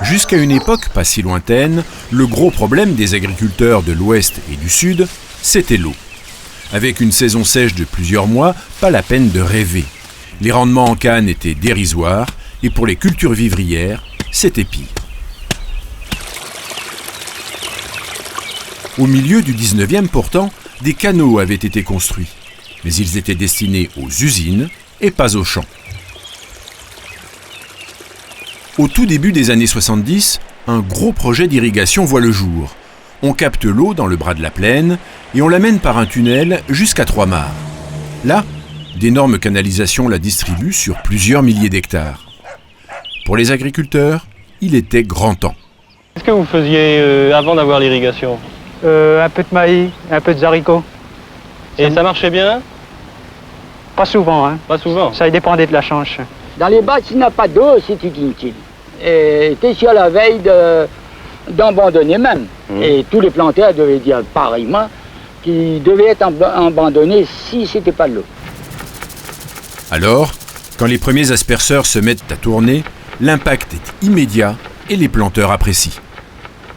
Jusqu'à une époque pas si lointaine, le gros problème des agriculteurs de l'Ouest et du Sud, c'était l'eau. Avec une saison sèche de plusieurs mois, pas la peine de rêver. Les rendements en canne étaient dérisoires et pour les cultures vivrières, c'était pire. Au milieu du 19e pourtant, des canaux avaient été construits, mais ils étaient destinés aux usines et pas aux champs. Au tout début des années 70, un gros projet d'irrigation voit le jour. On capte l'eau dans le bras de la plaine et on l'amène par un tunnel jusqu'à Trois-Mâts. Là, d'énormes canalisations la distribuent sur plusieurs milliers d'hectares. Pour les agriculteurs, il était grand temps. Qu'est-ce que vous faisiez avant d'avoir l'irrigation? Un peu de maïs, un peu de haricots. Et ça marchait bien? Pas souvent, hein. Pas souvent. Ça dépendait de la change. Dans les bas, s'il n'y a pas d'eau, c'est inutile. Et tu es sur la veille d'abandonner même. Et tous les planteurs devaient dire pareillement qu'ils devaient être abandonnés si ce n'était pas de l'eau. Alors, quand les premiers asperceurs se mettent à tourner, l'impact est immédiat et les planteurs apprécient.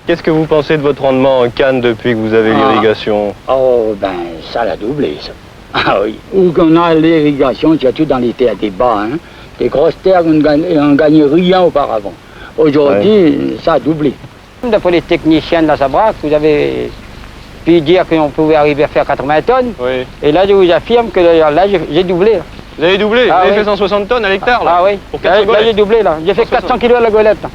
Qu'est-ce que vous pensez de votre rendement en canne depuis que vous avez l'irrigation? Oh, ben, ça l'a doublé, ça. Ah oui. Où qu'on a l'irrigation, surtout dans les terres des bas, hein. Les grosses terres, on ne gagnait rien auparavant. Aujourd'hui, ça a doublé. D'après les techniciens de la Sabrac, vous avez pu dire qu'on pouvait arriver à faire 80 tonnes. Oui. Et là, je vous affirme que là, j'ai doublé. Là. Vous avez doublé? Ah, vous avez oui. fait 160 tonnes à l'hectare, là? Ah oui. Pour Là, 400 golettes. j'ai doublé, là. J'ai fait 400 kilos à la golette. Là.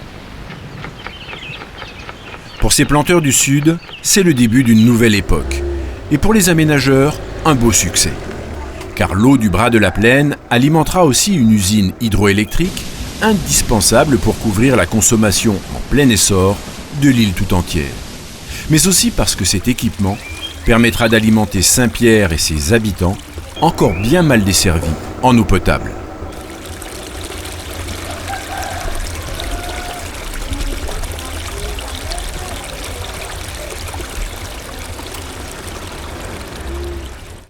Pour ces planteurs du Sud, c'est le début d'une nouvelle époque. Et pour les aménageurs, un beau succès. Car l'eau du bras de la plaine alimentera aussi une usine hydroélectrique indispensable pour couvrir la consommation en plein essor de l'île tout entière. Mais aussi parce que cet équipement permettra d'alimenter Saint-Pierre et ses habitants encore bien mal desservis en eau potable.